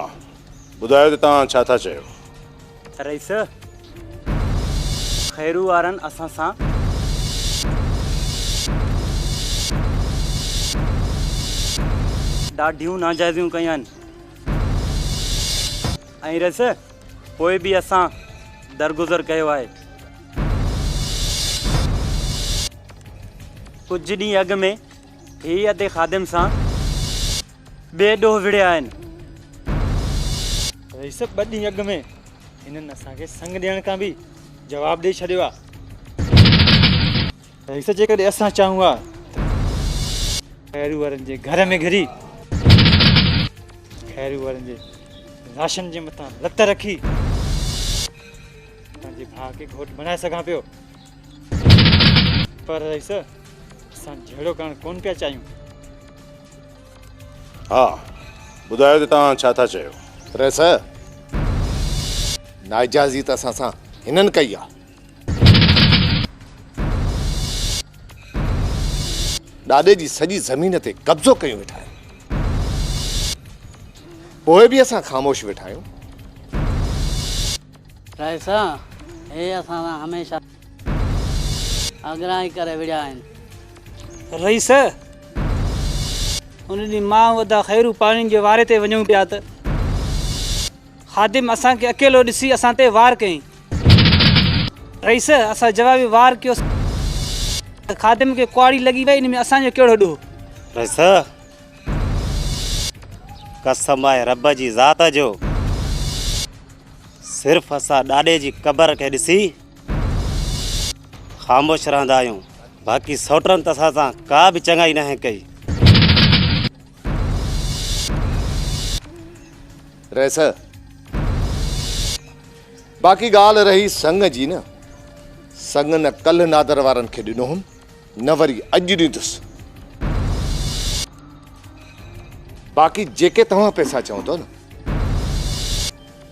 ॿुधायो त तव्हां छा था चयो? रईस खैरू वारनि असां सां ॾाढियूं नाजाइज़ियूं कयूं आहिनि ऐं रस पोइ बि असां दरगुज़र कयो आहे। कुझु ॾींहं अॻु में ही अधे खादिम सां ॿिए ॾोह विड़िया आहिनि। रईस 2 ॾींहं अॻु में हिननि असांखे संग ॾियण खां बि जवाबु ॾेई छॾियो आहे। रईस जेकॾहिं असां चाहियूं हा खैरू वारनि जे घर में घिरी खैरू वारनि जे राशन जे मथां लत रखी पंहिंजे भाउ खे घोट बनाए सघां पियो, पर रईस असां जहिड़ो करणु कोन पिया चाहियूं। हा ॿुधायो त तव्हां छा था चयो? रस नाइजाज़ी त असां सां हिननि कई आहे। ॾाॾे जी सॼी ज़मीन ते कब्ज़ो कयूं वेठा आहिनि, पोइ बि असां ख़ामोश वेठा आहियूं। रईस हे असां सां हमेशह आग्रह करे विड़िया आहिनि। रईस उन ॾींहुं मां वॾा खैरू पाणी जे वारे ते वञूं पिया त खादिम असांखे अकेलो ॾिसी असां ते वार कयईं। रईस असां जवाबी वार कयो, खादिम खे कुआड़ी लॻी वई, इन में असांजो कहिड़ो ॾोह? रईस कसम आहे रब जी ज़ात जो, सिर्फ़ु असां ॾाॾे जी क़बर खे ॾिसी ख़ामोश रहंदा आहियूं, बाक़ी सौटरनि त असां सां का बि चङाई न कई। रस बाक़ी ॻाल्हि रही संग जी न, संग न कल्ह नादर वारनि खे ॾिनो हुउमि न वरी अॼु ॾींदुसि। बाक़ी जेके तव्हां पैसा चओ था न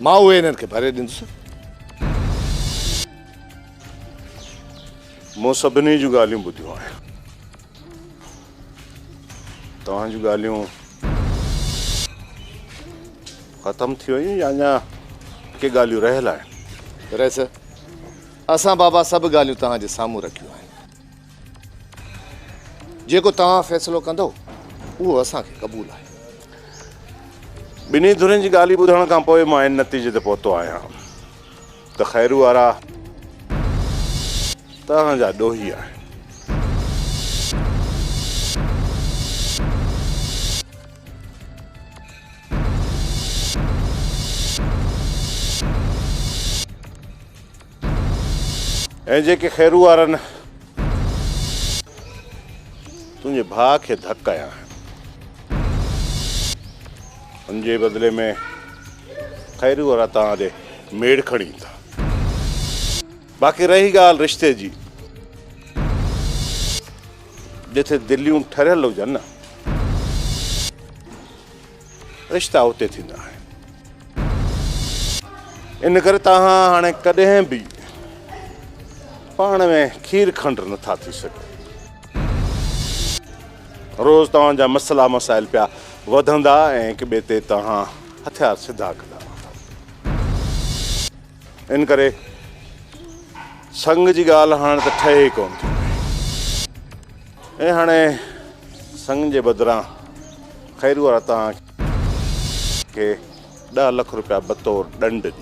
मां उहे इन्हनि खे भरे ॾींदुसि। मूं सभिनी जूं ॻाल्हियूं ॿुधियूं आहिनि। तव्हां जूं ॻाल्हियूं ख़तमु थी वयूं या अञा के ॻाल्हियूं रहियल आहिनि? रस असां बाबा सभु ॻाल्हियूं तव्हांजे साम्हूं रखियूं आहिनि। जेको तव्हां फ़ैसिलो कंदो उहो असांखे क़बूल आहे। ॿिन्ही धुरनि जी ॻाल्हि ॿुधण खां पोइ मां इन नतीजे ते पहुतो आहियां त खैरू वारा तव्हांजा ॾोही आहिनि। ऐं जेके खैरू वारनि तुंहिंजे भाउ खे धक कया आहिनि उनजे बदिले में खैरू वारा तव्हां ॾे मेड़ खणी ईंदा। बाक़ी रही ॻाल्हि रिश्ते जी, जिथे दिलियूं ठरियल हुजनि न रिश्ता उते थींदा आहिनि। इन करे तव्हां हाणे कॾहिं बि पाण में खीर खंड नथा थी सघो। रोज़ तव्हांजा मसला मसाइल पिया वधंदा ऐं हिक ॿिए ते तव्हां हथियार सिधा कंदा। इन करे संग जी ॻाल्हि हाणे त ठहे ई कोन थी। ऐं हाणे संग जे बदिरां खैरू वारा तव्हांखे 10 लख रुपया बतौर ॾंड ॾींदा।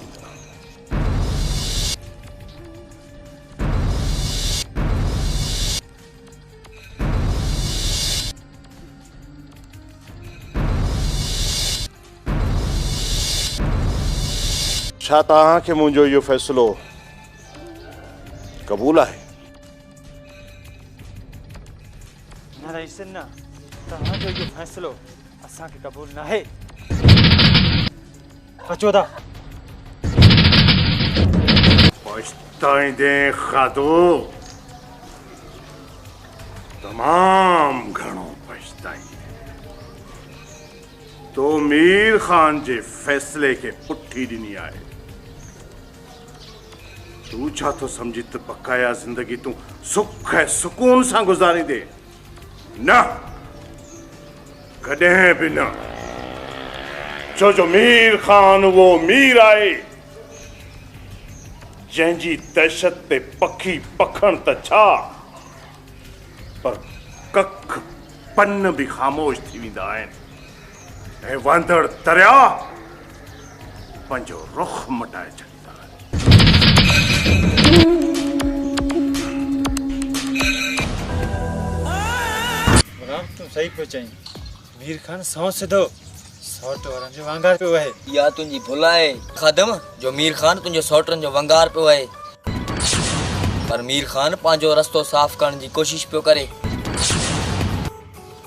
छा तव्हांखे मुंहिंजो इहो फ़ैसिलो क़बूल आहे? न रईस न, तव्हांजो इहो फ़ैसिलो असांखे क़बूल न आहे। अचो था। पछताईंदे खाधो, तमाम घणो पछताईंदे। तो मीर खान जे फ़ैसिले खे पुठी ॾिनी आहे। तू छा थो सम्झी त बक़ाया ज़िंदगी तूं सुख ऐं सुकून सां गुज़ारींदे? न, कॾहिं बि न। छो जो मीर खान उहो मीर आहे जंहिंजी दहशत ते पखी पखण त छा, पर कख पन बि ख़ामोश थी वेंदा आहिनि ऐं वंदड़ दरिया पंहिंजो रुख मटाए छॾींदा आहिनि। तूं सही पियो चईं। मीर खान सौ सिधो सौट वारनि जो वंगार पियो आहे। या तुंहिंजी भुल आहे खादम, जो मीर खान तुंहिंजो सौटनि जो वंगार पियो आहे। पर मीर खान पंहिंजो रस्तो साफ़ करण जी कोशिश पियो करे।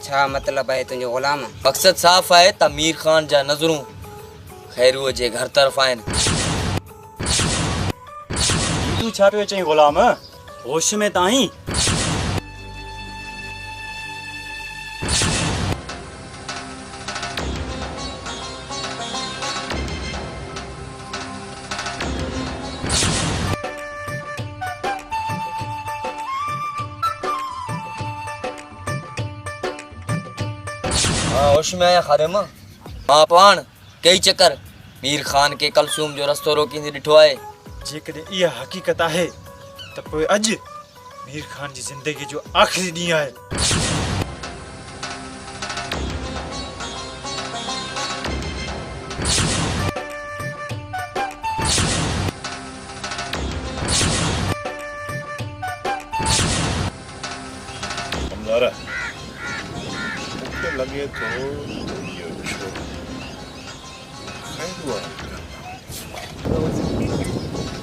छा मतिलबु आहे तुंहिंजो ग़ुलाम? मक़सदु साफ़ आहे त मीर खान जा नज़रूं खैरूअ जे घर तरफ़ आहिनि। तूं छा पियो चईं ग़ुलाम? होश में त आहीं? होश में आया खादिम। मां पाण कई चक्कर मीर खान के कलसूम जो रस्तो रोकींदे ॾिठो आहे। जेकॾहिं इहा हक़ीक़त आहे त पोइ अॼु मीर खान जी ज़िंदगी जो आख़िरी ॾींहुं आहे। लगे तो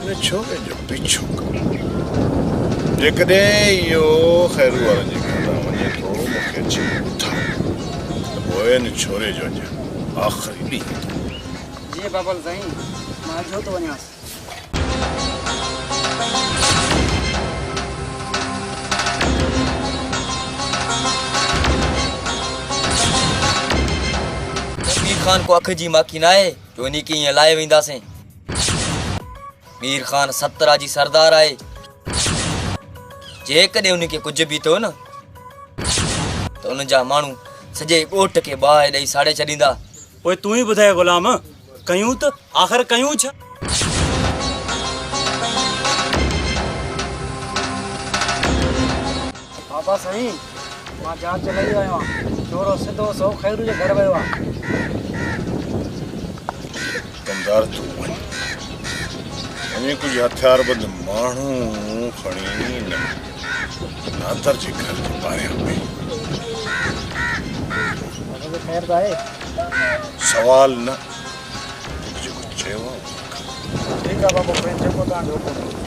यो छोरे जो पीछो जेकॾहिं इहो खैरू वारनि जे घर वञे थो मूंखे अची ॿुधाए त पोइ इन छोरे जो अॼु आख़िरी ॾींहुं। जी बाबल साईं, मां जो थो वञासि। मीर खान को अख जी माखी न आहे जो इन खे ईअं लाहे वेंदासीं। मीर खान 17 जी सरदार आहे। जेकॾहिं उनखे कुझु बि थियो न त उन जा माण्हू सॼे ॻोठ खे बाहि ॾेई साड़े छॾींदा। पोइ तूं ई ॿुधाए ग़ुलाम, कयूं त आख़िर कयूं छा? बाबा साईं, मां जांच लही वियो आहियां। चोरो सिधो सो खैरू जे घर वियो आहे। कमदार तूं वञ, वञी कुझु हथियारबंद माण्हू खणी नातर जे घर जे ॿाहिरियां में। ख़ैर त आहे? सवाल न, जेको चयो आहे। ठीकु आहे बाबा, जेको तव्हांजो हुकुम।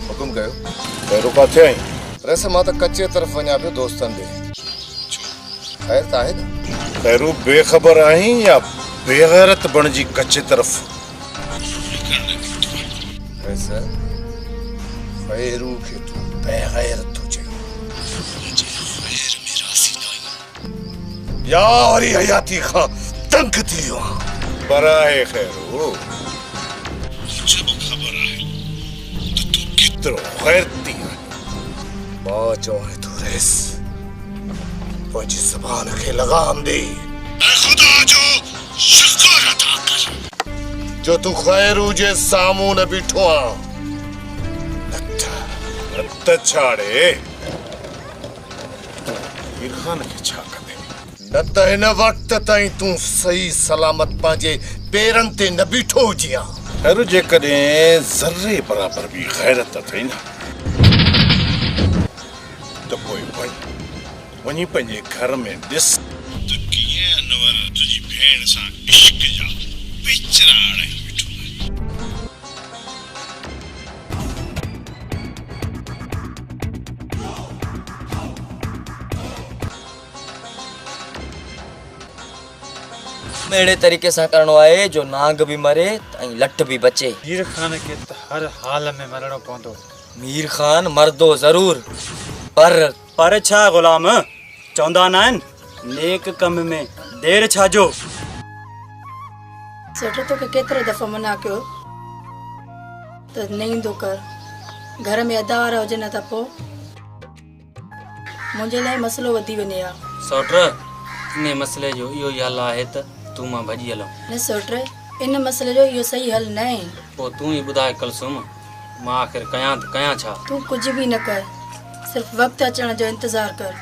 हुकुम कयो। पहिरों किथे आई? रस मां त कच्चे तरफ़ वञा पियो दोस्तनि ॾे। ख़ैर त आहे न? खैरू बेख़बर आहीं या बेगैरत बणिजी कच्चे तरफ़? खैरू खे तूं बेगैरत थो चई? या वरी हयाती खां तंग थी वियो आहियां। पर आहे खैरू, गैरती है। मां चवां थो फैस पंहिंजी ज़बान खे लगाम ॾे ऐं ख़ुदा जो शुक्र अदा कर जो तूं ख़ैरू जे साम्हूं न बीठो आहीं। रत छाड़े मीर खान खे छा कंदे? न त हिन वक़्त ताईं तूं सही सलामत पंहिंजे पेरनि ते न बीठो हुजीं हां। खैर जेकॾहिं ज़र्रे बराबर बि ग़ैरत अथई न त पोइ वञी पंहिंजे घर में ॾिस त कीअं अनवर तुंहिंजी भेण सां इश्क जा पिचरा आणे बीठो आहे। अहिड़े तरीक़े सां करिणो आहे जो नांग बि मरे ऐं लठ बि बचे। मीर खान खे त हर हाल में मरणो पवंदो। मीर खान मरदो ज़रूर पर छा ग़ुलाम चवंदा न आहिनि नेक कम में देर छाजो। सेठ तोखे केतिरो दफ़ो मना कयो त न ईंदो कर, घर में अदा वारा हुजनि त पोइ मुंहिंजे लाइ मसइलो वधी वञे हा। सौट इन मसइले जो इहो ई हल आहे त तूं मां भॼी हलूं। न सोट, इन मसइले जो इहो सही हल न आहे। पोइ तूं ई ॿुधाए कुलसुम, मां आख़िर कयां त कयां छा? तूं कुझु बि न कर, सिर्फ़ु वक़्तु अचण जो इंतज़ारु कर।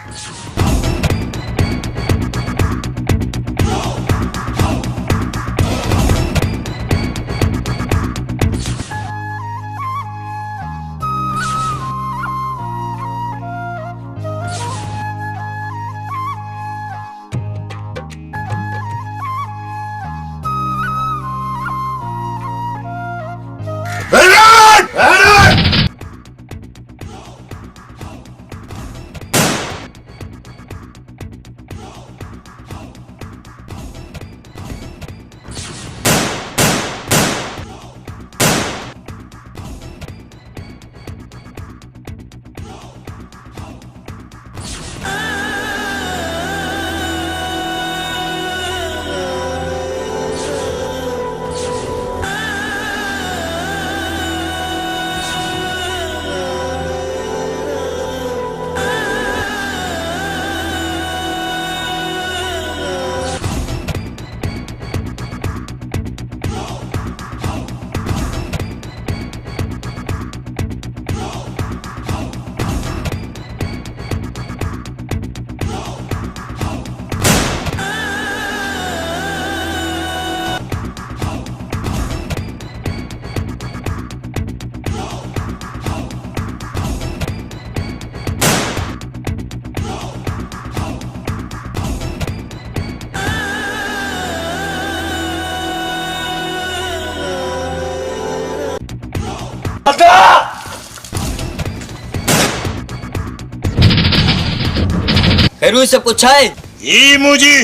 खैरू सब कुछ है। ही मुझी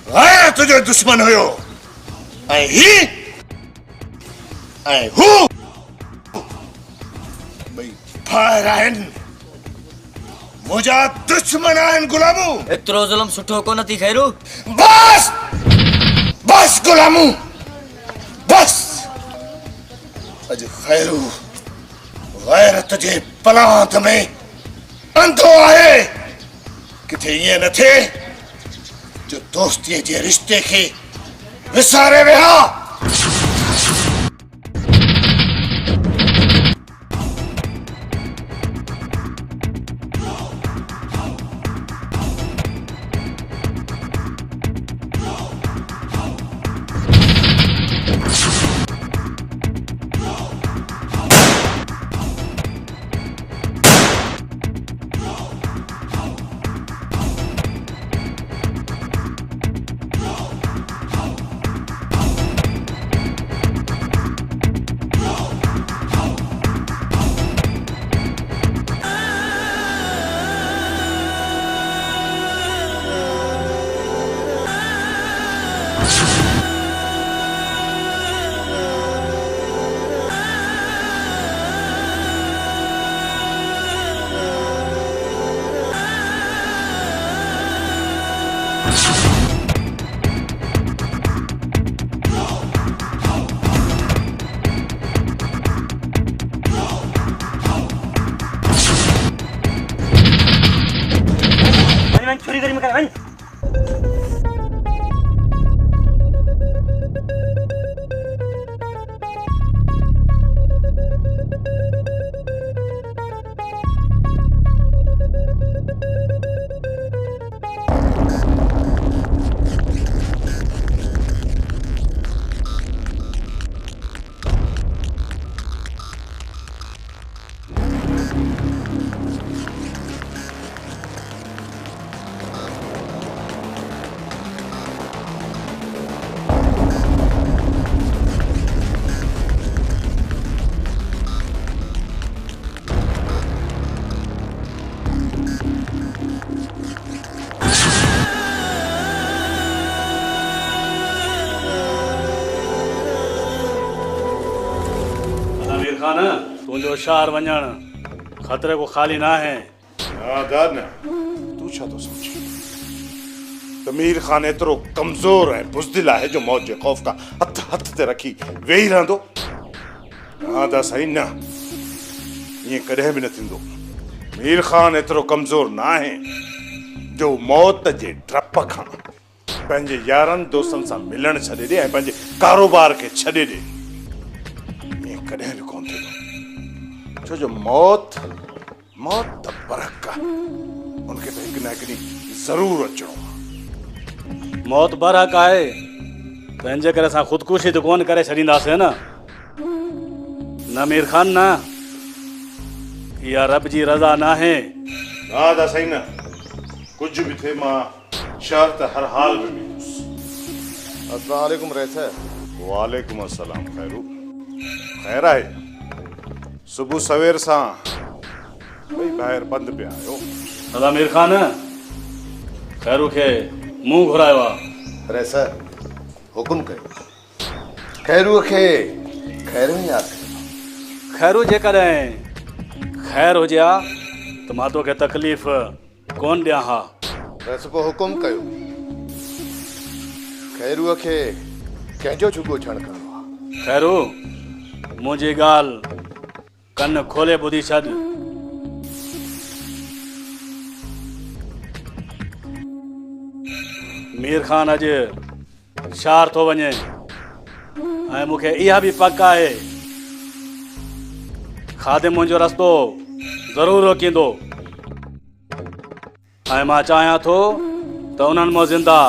गैरत जो दुश्मन हुयो ऐं ही ऐं हू भई फायर आहिनि मुंहिंजा दुश्मन आहिनि गुलामू। एतिरो ज़ुल्म सुठो कोन थी खैरू। बस बस गुलामू बस। अॼु खैरू गैरत जे पलांत में अंधो आहे। किथे ईअं न थिए जो दोस्तीअ जे रिश्ते खे विसारे विया। छुरी करी मकर वञ। आमिर खान तुझो शहर वञण खतरे को खाली ना है। दाद न तू छा तो समझ त मीर खान एतिरो कमज़ोर ऐं बुज़दिल आहे जो मौत जे ख़ौफ़ खां हथ हथ ते रखी वेही रहंदो। हा त साईं न, ईअं कॾहिं बि न थींदो। मीर खान एतिरो कमज़ोर न आहे जो मौत जे डप खां पंहिंजे यारनि दोस्तनि सां मिलण छॾे ॾे ऐं पंहिंजे कारोबार खे छॾे ॾे। ईअं कॾहिं बि कोन थींदो, छो जो मौत त बरक आहे, उनखे त हिकु न हिकु ॾींहुं ज़रूरु अचिणो आहे। मौत बरहक आहे तंहिंजे करे असां ख़ुदकुशी त कोन करे छॾींदासीं न मीर खान न, इहा रब जी रज़ा न आहे। हा दा साईं न, कुझु बि थिए मां शहर त हर हाल में बीठुसि। अस्सलाम वालेकुम रैसा। वालेकुम अस्सलाम खैरू। खैर आहे, सुबुह सवेर सां भई ॿाहिरि बंदि पिया आहियो। दादा मीर खान खैरू खे मुंहुं घुरायो आहे। रैसा हुकुम कयो, खैरूअ खे खैर में यादि कयो। खैरू जेकॾहिं ख़ैर हुजे हा त मां तोखे तकलीफ़ कोन ॾियां हा। वैसे पोइ हुकुम कयो, खैरूअ खे कंहिंजो छुगो छण करणो आहे। खैरू मुंहिंजी ॻाल्हि कन खोले ॿुधी छॾ। मीर खान अॼु शहर थो वञे ऐं मूंखे इहा बि पक आहे खादिम मुंहिंजो रस्तो ज़रूरु रोकींदो ऐं मां चाहियां थो त उन्हनि मां ज़िंदा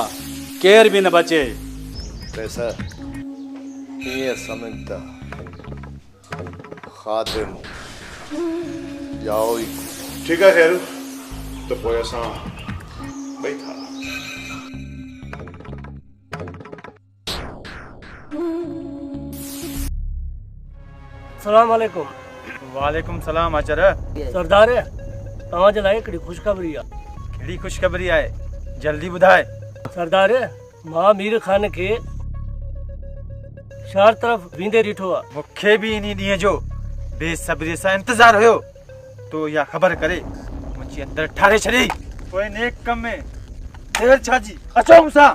केर बि न बचे। वैसा ईअं समझ त खादिम जाओ ई। ठीकु आहे खैरू, त पोइ असां ॿई था। सलाम वालेकुम। वालेकुम सलाम अचर। सरदार तव्हांजे लाइ हिकिड़ी ख़ुशख़बरी आहे। कहिड़ी ख़ुशख़बरी आहे, जल्दी ॿुधाए। सरदार मां मीर खान खे शहर तरफ़ वेंदे ॾिठो आहे। मूंखे बि इन ॾींहं जो बेसब्रीअ सां इंतज़ार हुयो। तो इहा ख़बर करे मुंहिंजी अंदरि ठारे छॾी। पोइ नेक कम में देर छा जी, अचो मूंसां।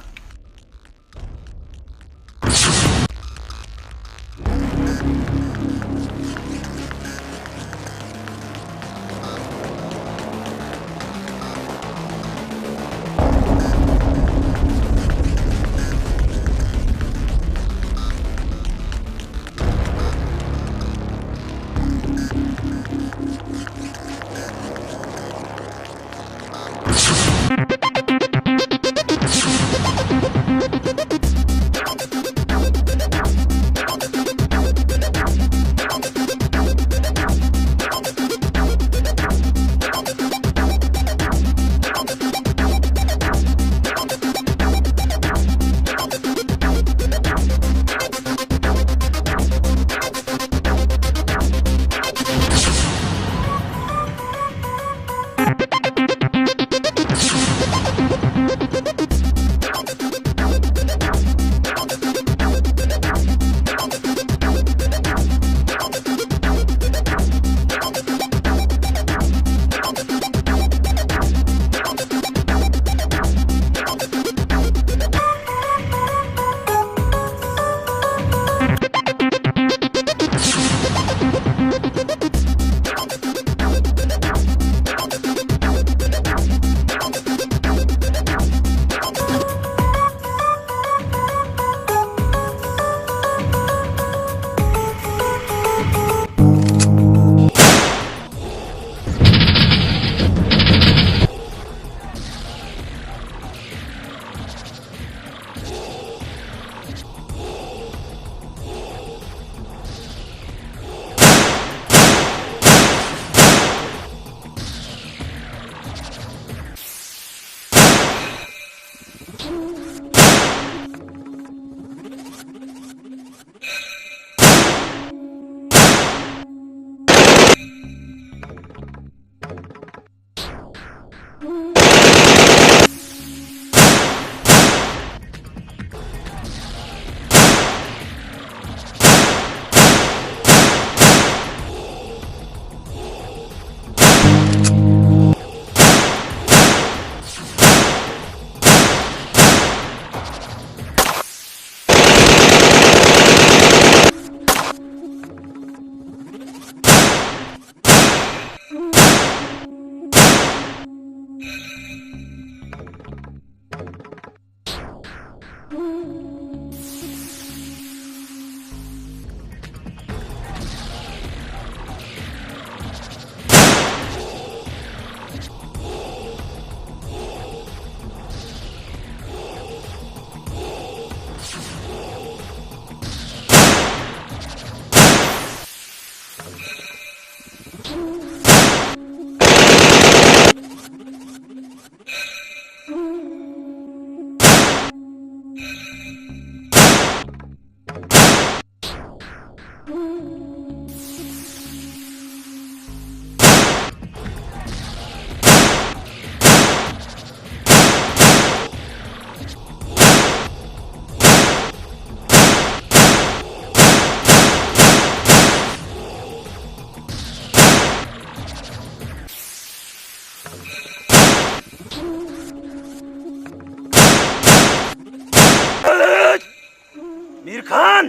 मीर खान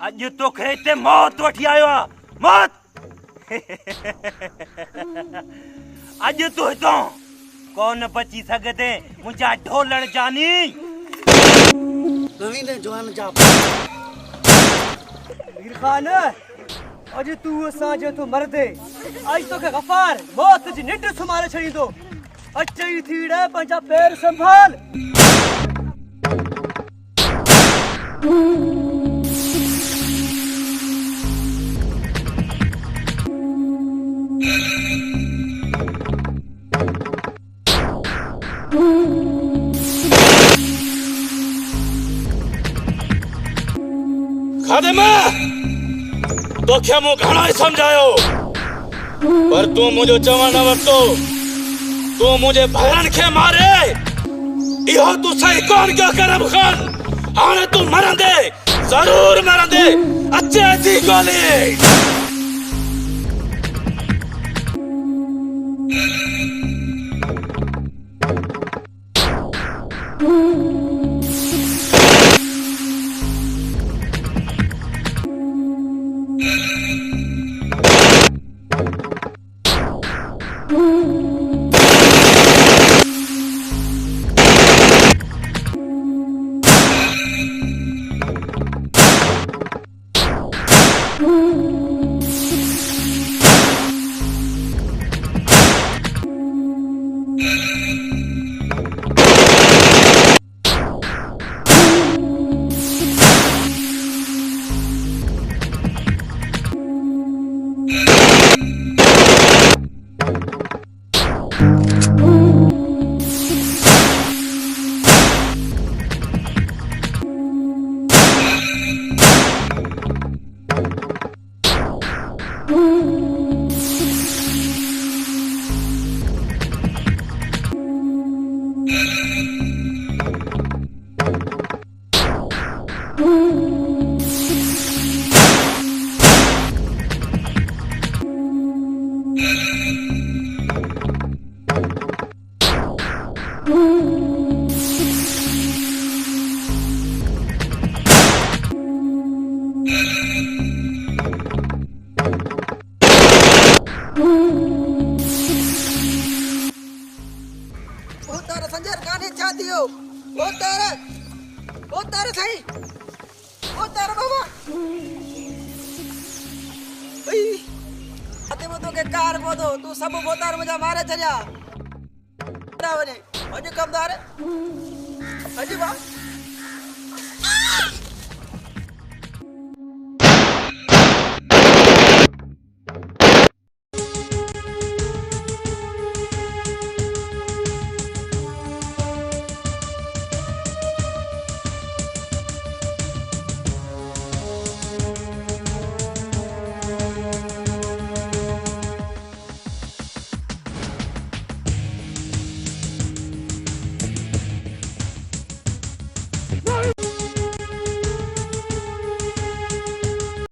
अज तो खेते मौत वठी आयो आ मौत अज तू हितो कौन बची सघंदे मुंहिंजा ढोलण जानी नवीन जवान जा मीर खान अज तू असांजो तो मरदे आज तोखे गफ़ार मौत जी निंड सुमारे छड़ींदो अचई थीड़े पंहिंजा पैर संभाल खादिम तोखे मूं घणो ई समझायो पर तू मुंहिंजो चवण न वरितो तू मुंहिंजे भाइरनि खे मारे इहो तू सही कोन कयो करम खान हाणे तू मरंदे जरूर मरंदे अचे थी गोली तू सब बोतार मुझे मारे चलिया अजी कमदार अजी वाह